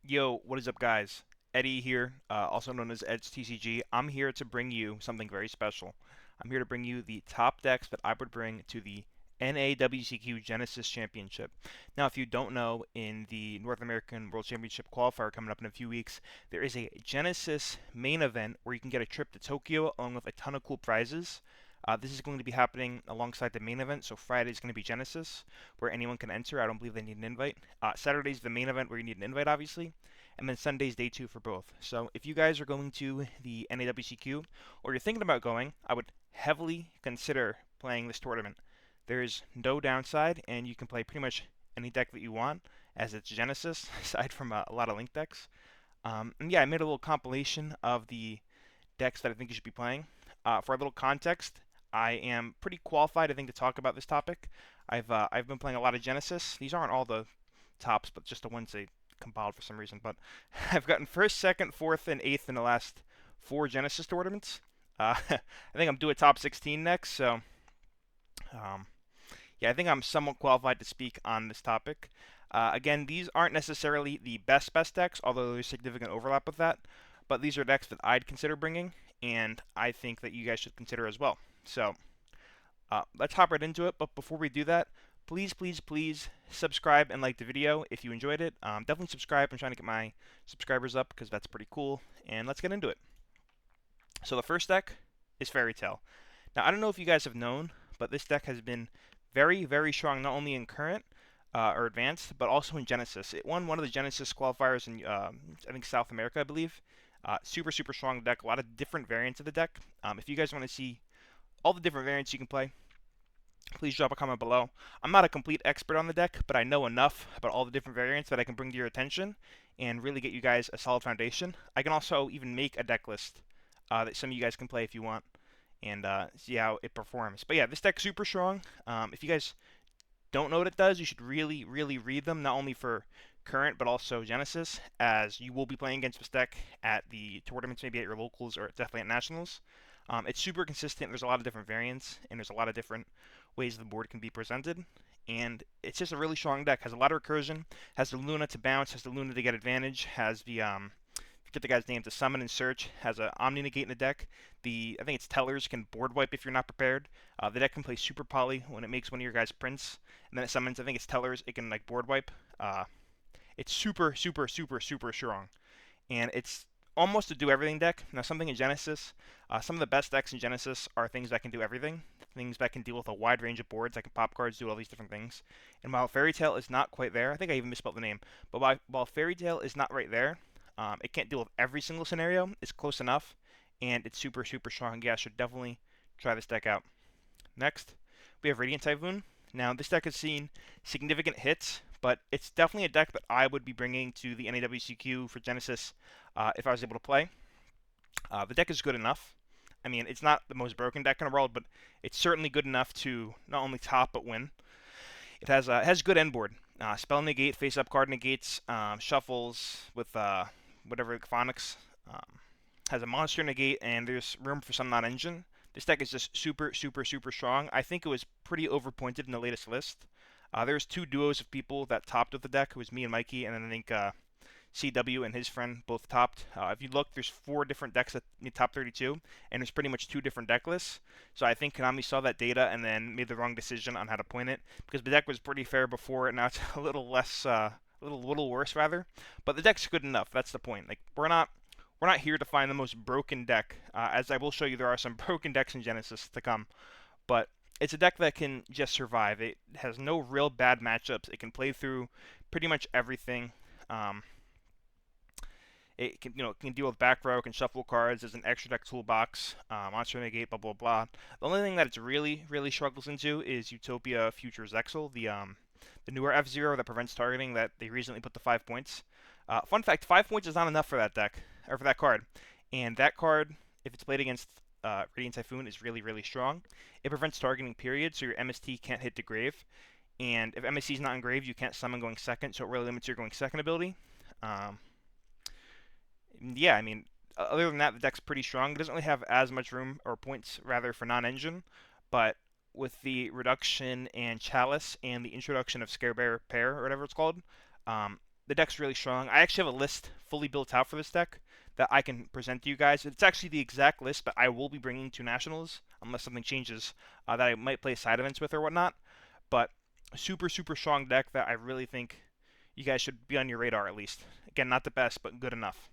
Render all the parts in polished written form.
Yo, what is up, guys? Eddie here, also known as Ed's TCG. I'm here to bring you something very special. I'm here to bring you the top decks that I would bring to the NAWCQ Genesys Championship. Now, if you don't know, in the North American World Championship qualifier coming up in a few weeks, there is a Genesys main event where you can get a trip to Tokyo along with a ton of cool prizes. This is going to be happening alongside the main event, so Friday is going to be Genesis, where anyone can enter. I don't believe they need an invite. Saturday's the main event where you need an invite, obviously, and then Sunday's day two for both. So if you guys are going to the NAWCQ, or you're thinking about going, I would heavily consider playing this tournament. There's no downside, and you can play pretty much any deck that you want, as it's Genesis, aside from a lot of link decks. And yeah, I made a little compilation of the decks that I think you should be playing. For a little context, I am pretty qualified, I think, to talk about this topic. I've been playing a lot of Genesis. These aren't all the tops, but just the ones they compiled for some reason. But I've gotten first, second, fourth, and eighth in the last four Genesis tournaments. I think I'm due a top 16 next, so um, yeah, I think I'm somewhat qualified to speak on this topic. Again, these aren't necessarily the best decks, although there's significant overlap with that. But these are decks that I'd consider bringing, and I think that you guys should consider as well. So let's hop right into it. But before we do that, please subscribe and like the video if you enjoyed it. Definitely subscribe. I'm trying to get my subscribers up because that's pretty cool. And let's get into it. So the first deck is Fairy Tail. Now, I don't know if you guys have known, but this deck has been very strong, not only in current or advanced, but also in Genesis. It won one of the Genesis qualifiers in, I think, South America, I believe. Super strong deck. A lot of different variants of the deck. If you guys want to see all the different variants you can play, please drop a comment below. I'm not a complete expert on the deck, but I know enough about all the different variants that I can bring to your attention and really get you guys a solid foundation. I can also even make a deck list that some of you guys can play if you want and see how it performs. But yeah, this deck's super strong. If you guys don't know what it does, you should really read them, not only for current but also Genesis, as you will be playing against this deck at the tournaments, maybe at your locals or definitely at nationals. It's super consistent. There's a lot of different variants, and there's a lot of different ways the board can be presented. And it's just a really strong deck. Has a lot of recursion. Has the Luna to bounce. Has the Luna to get advantage. Has the forget the guy's name, to summon and search. Has a Omni Negate in the deck. I think it's Tellers can board wipe if you're not prepared. The deck can play Super Poly when it makes one of your guys prints, and then it summons. I think it's Tellers. It can like board wipe. It's super strong, and it's almost a do everything deck. Now, something in Genesis, some of the best decks in Genesis are things that can do everything, things that can deal with a wide range of boards. I can pop cards, do all these different things. And while Fairy Tail is not quite there, I think I even misspelled the name, but while Fairy Tail is not right there, it can't deal with every single scenario. It's close enough, and it's super strong. Yeah, should definitely try this deck out. Next, we have Radiant Typhoon. Now, this deck has seen significant hits, but it's definitely a deck that I would be bringing to the NAWCQ for Genesis if I was able to play. The deck is good enough. I mean, it's not the most broken deck in the world, but it's certainly good enough to not only top but win. It has good end board. Spell negate, face up card negates, shuffles with whatever phonics. Has a monster negate, and there's room for some non-engine. This deck is just super strong. I think it was pretty overpointed in the latest list. There's two duos of people that topped with the deck. It was me and Mikey, and then I think CW and his friend both topped. If you look, there's 4 different decks at the top 32, and there's pretty much 2 different deck lists. So I think Konami saw that data and then made the wrong decision on how to point it, because the deck was pretty fair before, and now it's a little less, little worse rather. But the deck's good enough. That's the point. Like we're not here to find the most broken deck. As I will show you, there are some broken decks in Genesis to come, but it's a deck that can just survive. It has no real bad matchups. It can play through pretty much everything. It can deal with back row, can shuffle cards. There's an extra deck toolbox, monster negate, blah. The only thing that it's really struggles into is Utopia Future Zexal, the newer F-Zero that prevents targeting that they recently put to 5 points. Fun fact: 5 points is not enough for that deck or for that card, and that card, if it's played against Radiant Typhoon, is really strong. It prevents targeting, period, so your MST can't hit the grave. And if MST is not engraved, you can't summon going second, so it really limits your going second ability. Yeah, I mean, other than that, the deck's pretty strong. It doesn't really have as much room, or points rather, for non-engine, but with the reduction and Chalice and the introduction of Scarebear Pair, or whatever it's called, the deck's really strong. I actually have a list fully built out for this deck that I can present to you guys. It's actually the exact list that I will be bringing to Nationals, unless something changes that I might play side events with or whatnot. But super, super strong deck that I really think you guys should be on your radar at least. Again, not the best, but good enough.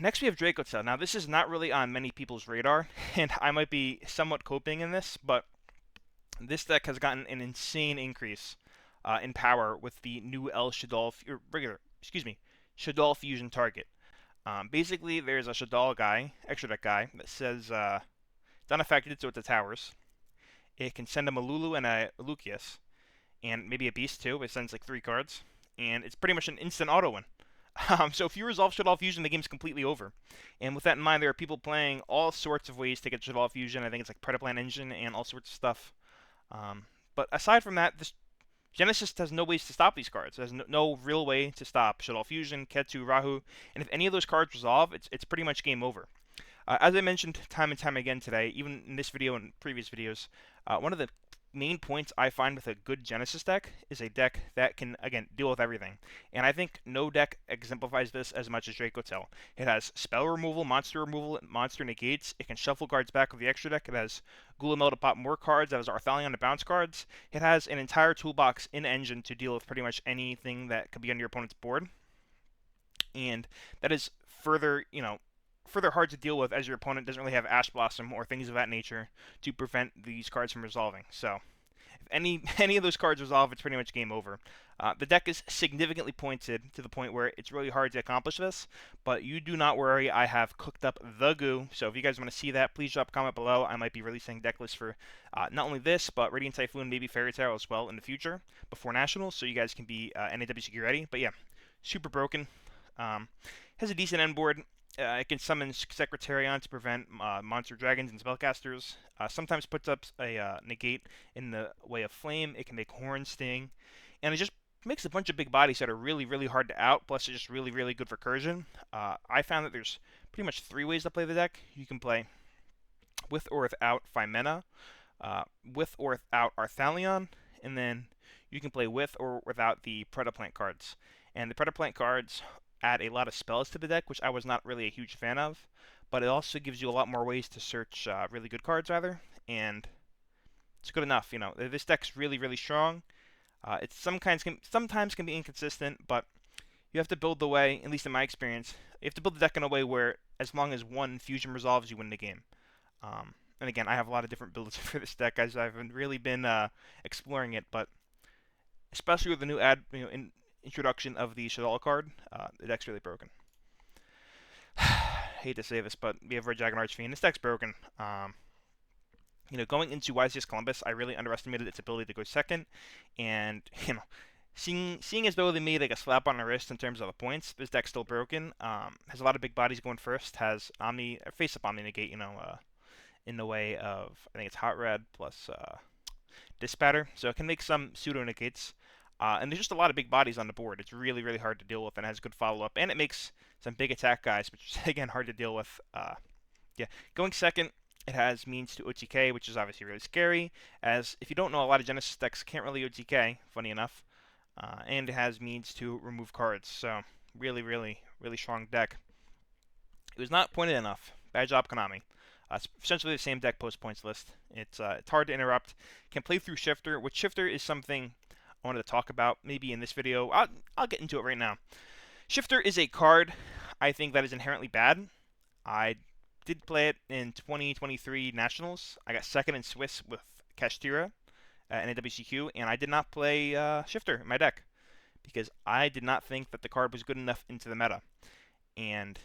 Next, we have Dracotail. Now, this is not really on many people's radar, and I might be somewhat coping in this, but this deck has gotten an insane increase in power with the new El Shaddoll, Shaddoll Fusion target. Basically, there's a Shaddoll guy, extra deck guy, that says it's unaffected, so it's a towers. It can send a Malulu and a Lucius, and maybe a Beast too. It sends like 3 cards, and it's pretty much an instant auto win. So if you resolve Shaddoll Fusion, the game's completely over. And with that in mind, there are people playing all sorts of ways to get Shaddoll Fusion. I think it's like Predaplan Engine and all sorts of stuff. But aside from that, this Genesys has no ways to stop these cards. There's no real way to stop Shaddoll Fusion, Ketsu, Rahu, and if any of those cards resolve, it's pretty much game over. As I mentioned time and time again today, even in this video and previous videos, one of the main points I find with a good Genesys deck is a deck that can, again, deal with everything. And I think no deck exemplifies this as much as Dracotail. It has spell removal, monster negates. It can shuffle cards back with the extra deck. It has Gulamel to pop more cards. It has Arthalion to bounce cards. It has an entire toolbox in Engine to deal with pretty much anything that could be on your opponent's board. And that is further hard to deal with as your opponent doesn't really have Ash Blossom or things of that nature to prevent these cards from resolving. So if any of those cards resolve, it's pretty much game over. The deck is significantly pointed to the point where it's really hard to accomplish this, but you do not worry. I have cooked up the goo, so if you guys want to see that, please drop a comment below. I might be releasing deck lists for not only this, but Radiant Typhoon, maybe Fairy Tail as well in the future before Nationals, so you guys can be NAWCQ ready. But yeah, super broken. Has a decent end board. It can summon Secretarion to prevent monster dragons and spellcasters. Sometimes puts up a negate in the way of flame. It can make Horn Sting. And it just makes a bunch of big bodies that are really, really hard to out. Plus, it's just really, really good for Recursion. I found that there's pretty much 3 ways to play the deck. You can play with or without Phimena, with or without Arthalion, and then you can play with or without the Predaplant cards. And the Predaplant cards add a lot of spells to the deck, which I was not really a huge fan of, but it also gives you a lot more ways to search really good cards, rather, and it's good enough. This deck's really, really strong. It sometimes can be inconsistent, but you have to build the way, at least in my experience, you have to build the deck in a way where as long as one fusion resolves, you win the game. And again, I have a lot of different builds for this deck, as I haven't really been exploring it, but especially with the new introduction of the Shaddoll card, the deck's really broken. Hate to say this, but we have Red Dragon Archfiend. This deck's broken. Going into YCS Columbus, I really underestimated its ability to go second, and seeing as though they made like a slap on the wrist in terms of the points, this deck's still broken. Has a lot of big bodies going first. Has face up Omni negate, in the way of I think it's Hot Red plus Dispatter, so it can make some pseudo negates. And there's just a lot of big bodies on the board. It's really, really hard to deal with and has good follow-up. And it makes some big attack guys, which is, again, hard to deal with. Going second, it has means to OTK, which is obviously really scary, as if you don't know, a lot of Genesys decks can't really OTK, funny enough. And it has means to remove cards. So, really, really, really strong deck. It was not pointed enough. Bad job, Konami. It's essentially the same deck post-points list. It's hard to interrupt. Can play through Shifter, which Shifter is something I wanted to talk about maybe in this video. I'll get into it right now. Shifter is a card I think that is inherently bad. I did play it in 2023 Nationals. I got second in Swiss with Kashtira in NAWCQ, and I did not play Shifter in my deck because I did not think that the card was good enough into the meta. And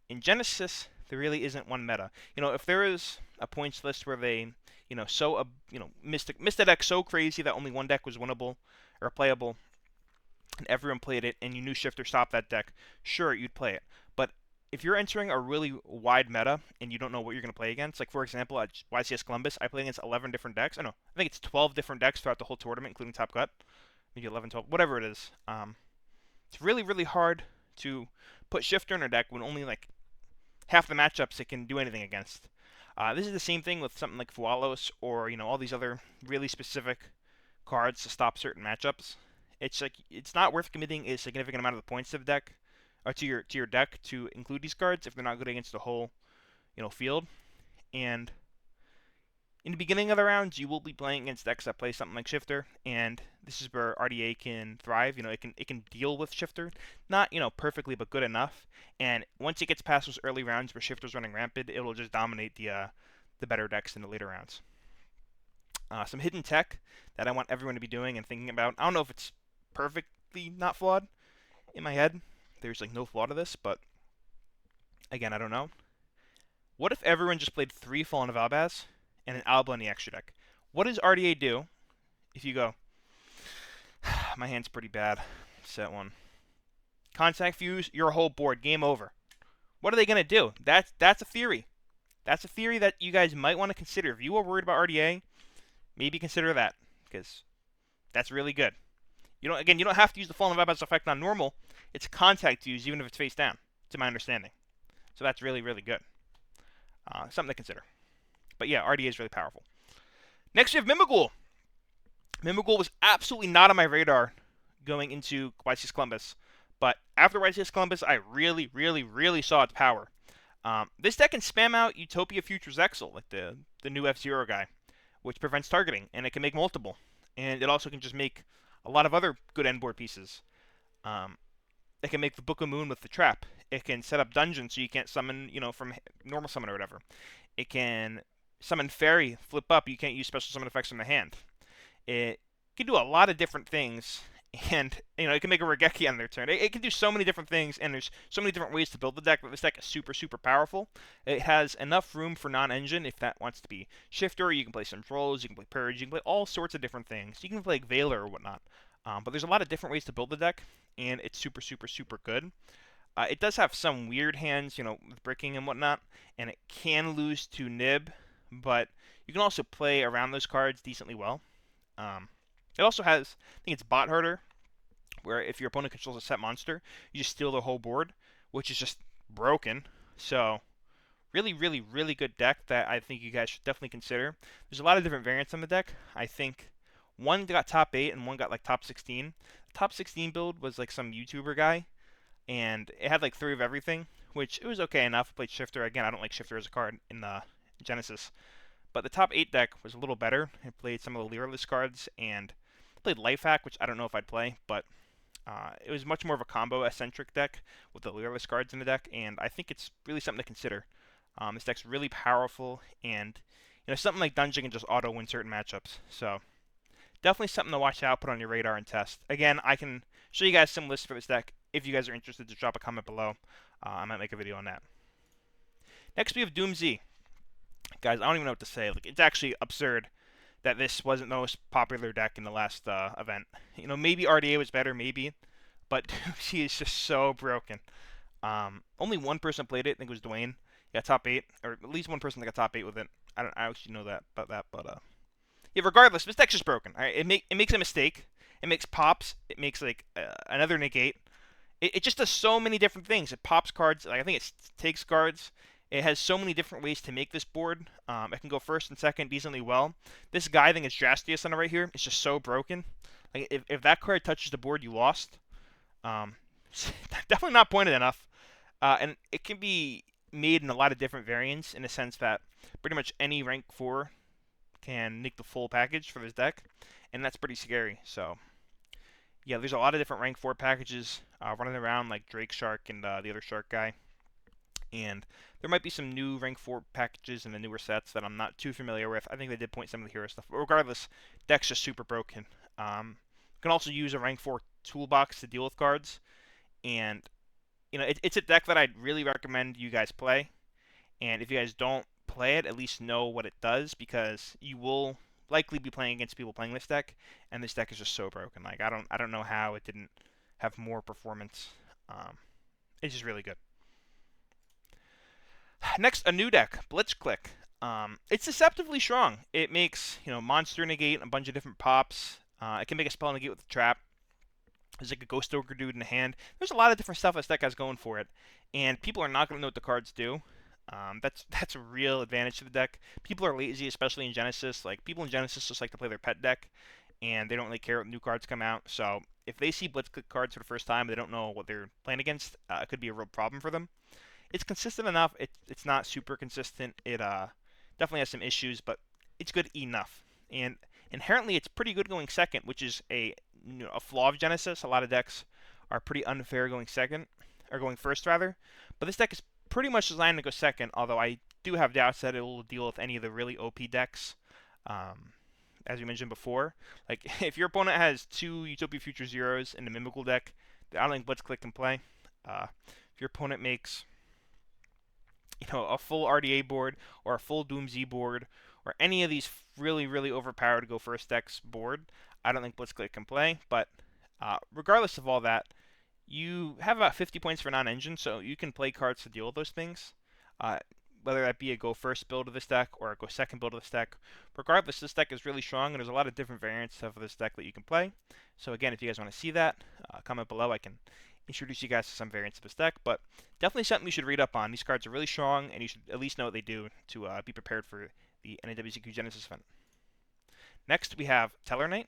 in Genesys, there really isn't one meta. If there is a points list where they, missed a deck so crazy that only one deck was winnable or playable, and everyone played it, and you knew Shifter stopped that deck, sure, you'd play it. But if you're entering a really wide meta and you don't know what you're going to play against, like for example at YCS Columbus, I played against 11 different decks. I think it's 12 different decks throughout the whole tournament, including Top Cut. Maybe 11, 12, whatever it is. It's really, really hard to put Shifter in a deck when only like half the matchups it can do anything against. This is the same thing with something like Fualos or all these other really specific cards to stop certain matchups. It's like it's not worth committing a significant amount of the points to the deck, or to your deck to include these cards if they're not good against the whole field. And in the beginning of the rounds, you will be playing against decks that play something like Shifter, and this is where RDA can thrive. It can deal with Shifter, not perfectly, but good enough. And once it gets past those early rounds where Shifter's running rampant, it'll just dominate the better decks in the later rounds. Some hidden tech that I want everyone to be doing and thinking about. I don't know if it's perfectly not flawed in my head. There's like no flaw to this, but again, I don't know. What if everyone just played 3 Fallen of Albaz and an Alba in the extra deck? What does RDA do if you go, my hand's pretty bad, set 1. Contact Fuse, your whole board, game over. What are they going to do? That's a theory. That's a theory that you guys might want to consider. If you are worried about RDA, maybe consider that, because that's really good. You don't have to use the Fallen of Albaz effect on normal. It's a contact Fuse, even if it's face down, to my understanding. So that's really, really good. Something to consider. But yeah, RDA is really powerful. Next, we have Mimighoul. Mimighoul was absolutely not on my radar going into YCS Columbus. But after YCS Columbus, I really, really, really saw its power. This deck can spam out Utopia Futures Exile, like the new F-Zero guy, which prevents targeting, and it can make multiple. And it also can just make a lot of other good end board pieces. It can make the Book of Moon with the trap. It can set up dungeons so you can't summon, from normal summon or whatever. It can summon Fairy, flip up, you can't use special summon effects from the hand. It can do a lot of different things, and it can make a Regeki on their turn. It can do so many different things, and there's so many different ways to build the deck. But this deck is super, super powerful. It has enough room for non-engine if that wants to be Shifter. You can play some Trolls, you can play Purge, you can play all sorts of different things. You can play like Veiler or whatnot. But there's a lot of different ways to build the deck, and it's super, super, super good. It does have some weird hands, with bricking and whatnot, and it can lose to Nib, but you can also play around those cards decently well. It also has, I think it's Bot Herder, where if your opponent controls a set monster, you just steal the whole board, which is just broken. So, really, really, really good deck that I think you guys should definitely consider. There's a lot of different variants on the deck. I think one got top 8 and one got like top 16. The top 16 build was like some YouTuber guy, and it had like 3 of everything, which it was okay enough. I played Shifter. Again, I don't like Shifter as a card in the Genesys. But the top 8 deck was a little better. It played some of the Lyraless cards and played Life Hack, which I don't know if I'd play, but it was much more of a combo-eccentric deck with the Lyraless cards in the deck, and I think it's really something to consider. This deck's really powerful, and something like Dungeon can just auto-win certain matchups. So definitely something to watch out, put on your radar, and test. Again, I can show you guys some lists for this deck. If you guys are interested, just drop a comment below. I might make a video on that. Next, we have DoomZ. Guys, I don't even know what to say. Like, it's actually absurd that this wasn't the most popular deck in the last event. Maybe RDA was better, maybe, but DoomZ is just so broken. Only one person played it. I think it was Dwayne. He got top 8, or at least one person that got top 8 with it. I actually know that about that, but yeah. Regardless, this deck's just broken. All right? It makes a mistake. It makes pops. It makes like another negate. It just does so many different things. It pops cards. Like, I think it takes cards. It has so many different ways to make this board. It can go first and second decently well. This guy, I think it's Drastius on the right here. It's just so broken. Like, if that card touches the board, you lost. Definitely not pointed enough. And it can be made in a lot of different variants in the sense that pretty much any rank 4 can nick the full package for this deck. And that's pretty scary. So, yeah, there's a lot of different rank 4 packages running around, like Drake Shark and the other Shark guy. And there might be some new rank 4 packages in the newer sets that I'm not too familiar with. I think they did point some of the hero stuff. But regardless, deck's just super broken. You can also use a rank 4 toolbox to deal with cards. And, it's a deck that I'd really recommend you guys play. And if you guys don't play it, at least know what it does, because you will likely be playing against people playing this deck. And this deck is just so broken. Like, I don't know how it didn't have more performance. It's just really good. Next, a new deck, Blitzclique. It's deceptively strong. It makes, monster negate, a bunch of different pops. It can make a spell negate with a trap. There's like a Ghost Ogre dude in the hand. There's a lot of different stuff this deck has going for it. And people are not going to know what the cards do. That's a real advantage to the deck. People are lazy, especially in Genesys. Like, people in Genesys just like to play their pet deck. and they don't really care what new cards come out. So if they see Blitzclique cards for the first time, they don't know what they're playing against. It could be a real problem for them. It's consistent enough. It's not super consistent. It definitely has some issues, but it's good enough. And inherently, it's pretty good going second, which is a flaw of Genesys. A lot of decks are pretty unfair going second, or going first rather. But this deck is pretty much designed to go second, although I do have doubts that it will deal with any of the really OP decks. As we mentioned before, like if your opponent has 2 Utopia Future Zeros in the Mimighoul deck, I don't think Blitzclique can play. If your opponent makes a full RDA board or a full DoomZ board or any of these really overpowered go first decks board, I don't think Blitzclique can play. But regardless of all that, you have about 50 points for non-engine, so you can play cards to deal with those things. Whether that be a go first build of this deck or a go second build of this deck. Regardless, this deck is really strong, and there's a lot of different variants of this deck that you can play. So again, if you guys want to see that, comment below. I can introduce you guys to some variants of this deck, but definitely something you should read up on. These cards are really strong, and you should at least know what they do to be prepared for the NAWCQ Genesys event. Next, we have Tellar Knight.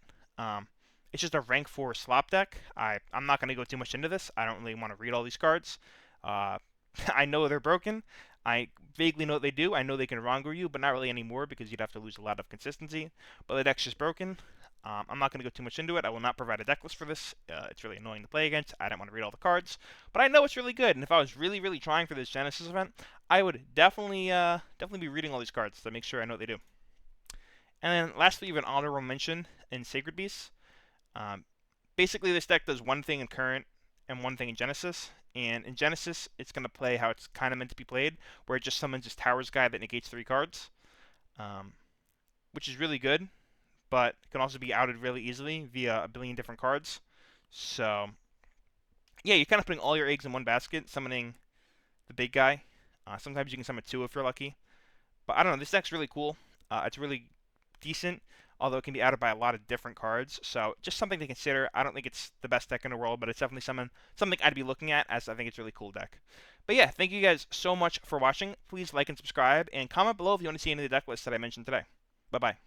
It's just a rank 4 slop deck. I'm not going to go too much into this. I don't really want to read all these cards. I know they're broken. I vaguely know what they do. I know they can Rongo you, but not really anymore because you'd have to lose a lot of consistency. But the deck's just broken. I'm not going to go too much into it. I will not provide a deck list for this. It's really annoying to play against. I don't want to read all the cards. But I know it's really good. And if I was really trying for this Genesys event, I would definitely be reading all these cards to make sure I know what they do. And then lastly, you have an honorable mention in Sacred Beasts. Basically, this deck does one thing in Current and one thing in Genesys. And in Genesys, it's going to play how it's kind of meant to be played, where it just summons this Towers guy that negates 3 cards, which is really good, but it can also be outed really easily via a billion different cards. So, yeah, you're kind of putting all your eggs in one basket, summoning the big guy. Sometimes you can summon 2 if you're lucky. But I don't know, this deck's really cool. It's really decent, although it can be outed by a lot of different cards. So just something to consider. I don't think it's the best deck in the world, but it's definitely something I'd be looking at, as I think it's a really cool deck. But yeah, thank you guys so much for watching. Please like and subscribe, and comment below if you want to see any of the deck lists that I mentioned today. Bye-bye.